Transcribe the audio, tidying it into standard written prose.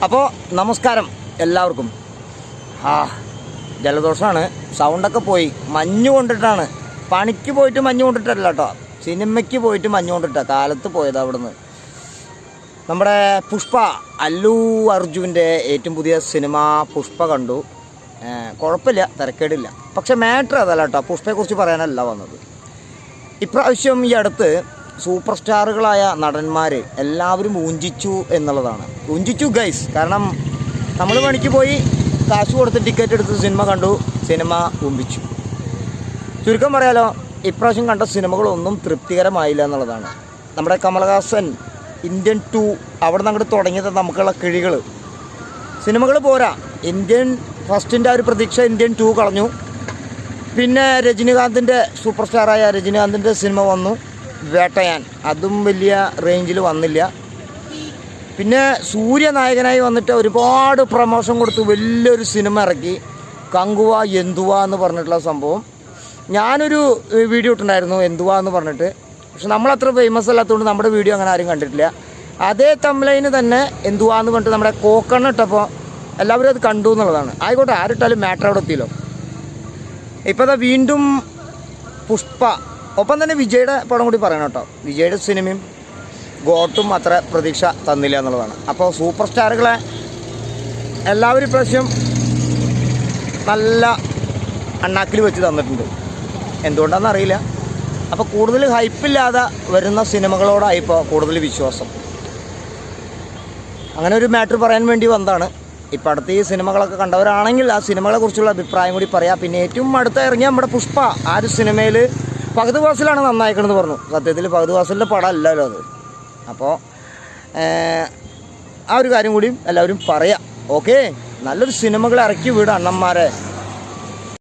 അപ്പോൾ നമസ്കാരം എല്ലാവർക്കും. ജലദോഷമാണ്, സൗണ്ടൊക്കെ പോയി. മഞ്ഞ് കൊണ്ടിട്ടാണ്, പണിക്ക് പോയിട്ട് മഞ്ഞ് കൊണ്ടിട്ടല്ല കേട്ടോ, സിനിമയ്ക്ക് പോയിട്ട് മഞ്ഞ് കൊണ്ടിട്ടാണ് കാലത്ത് പോയത്. അവിടുന്ന് നമ്മുടെ പുഷ്പ, അല്ലു അർജുൻ്റെ ഏറ്റവും പുതിയ സിനിമ പുഷ്പ കണ്ടു. കുഴപ്പമില്ല, തിരക്കേടില്ല. പക്ഷെ മാറ്റർ അതല്ല കേട്ടോ, പുഷ്പയെക്കുറിച്ച് പറയാനല്ല വന്നത്. ഇപ്രാവശ്യം ഈ അടുത്ത് സൂപ്പർ സ്റ്റാറുകളായ നടന്മാർ എല്ലാവരും ഊഞ്ചിച്ചു എന്നുള്ളതാണ്. ഊഞ്ചിച്ചു ഗൈസ്. കാരണം നമ്മൾ പണിക്ക് പോയി കാശ് കൊടുത്ത് ടിക്കറ്റ് എടുത്ത് സിനിമ കണ്ടു, സിനിമ ഊമ്പിച്ചു. ചുരുക്കം പറയാലോ, ഇപ്രാവശ്യം കണ്ട സിനിമകളൊന്നും തൃപ്തികരമായില്ല എന്നുള്ളതാണ്. നമ്മുടെ കമലഹാസൻ ഇന്ത്യൻ 2 അവിടെ നിന്ന് അങ്ങോട്ട് തുടങ്ങിയത് നമുക്കുള്ള കിഴികൾ. സിനിമകൾ പോരാ, ഇന്ത്യൻ ഫസ്റ്റിൻ്റെ ആ ഒരു പ്രതീക്ഷ ഇന്ത്യൻ 2 കളഞ്ഞു. പിന്നെ രജനീകാന്തിൻ്റെ സൂപ്പർ സ്റ്റാറായ രജനീകാന്തിൻ്റെ സിനിമ വന്നു, വേട്ടയാൻ. അതും വലിയ റേഞ്ചിൽ വന്നില്ല. പിന്നെ സൂര്യ നായകനായി വന്നിട്ട് ഒരുപാട് പ്രമോഷൻ കൊടുത്ത് വലിയൊരു സിനിമ ഇറക്കി, കങ്കുവ എന്തുവ എന്ന് പറഞ്ഞിട്ടുള്ള സംഭവം. ഞാനൊരു വീഡിയോ ഇട്ടുണ്ടായിരുന്നു എന്തുവ എന്ന് പറഞ്ഞിട്ട്. പക്ഷെ നമ്മളത്ര ഫേമസ് അല്ലാത്തതുകൊണ്ട് നമ്മുടെ വീഡിയോ അങ്ങനെ ആരും കണ്ടിട്ടില്ല. അതേ തംബ്ലൈന് തന്നെ എന്തുവ എന്ന് പറഞ്ഞിട്ട് നമ്മുടെ കോക്കണ്ണ ഇട്ടപ്പോൾ എല്ലാവരും അത് കണ്ടു എന്നുള്ളതാണ്. ആയിക്കോട്ടെ, ആരിട്ടാലും മാറ്റർ അവിടെ എത്തിയല്ലോ. ഇപ്പോൾ അതാ വീണ്ടും പുഷ്പ, ഒപ്പം തന്നെ വിജയുടെ പടം കൂടി പറയണം കേട്ടോ. വിജയുടെ സിനിമയും ഗോട്ടും അത്ര പ്രതീക്ഷ തന്നില്ല എന്നുള്ളതാണ്. അപ്പോൾ സൂപ്പർ സ്റ്റാറുകളെ എല്ലാവരും ഇപ്രാവശ്യം നല്ല അണ്ണാക്കിൽ വെച്ച് തന്നിട്ടുണ്ട്. എന്തുകൊണ്ടാണെന്ന് അറിയില്ല. അപ്പോൾ കൂടുതൽ ഹൈപ്പില്ലാതെ വരുന്ന സിനിമകളോടായിപ്പോൾ കൂടുതൽ വിശ്വാസം. അങ്ങനെ ഒരു മാറ്റർ പറയാൻ വേണ്ടി വന്നതാണ്. ഇപ്പം അടുത്ത് ഈ സിനിമകളൊക്കെ കണ്ടവരാണെങ്കിൽ ആ സിനിമകളെക്കുറിച്ചുള്ള അഭിപ്രായം കൂടി പറയാം. പിന്നെ ഏറ്റവും അടുത്ത ഇറങ്ങിയ നമ്മുടെ പുഷ്പ, ആ ഒരു സിനിമയിൽ ഫഹദ് ഫാസിലാണ് നന്നായിക്കണമെന്ന് പറഞ്ഞു. സത്യത്തിൽ ഫഹദ് ഫാസിലിൻ്റെ പടം അല്ലല്ലോ അത്. അപ്പോൾ ആ ഒരു കാര്യം കൂടിയും എല്ലാവരും പറയാം. ഓക്കെ, നല്ലൊരു സിനിമകൾ ഇറക്കി വിടുക അണ്ണന്മാരെ.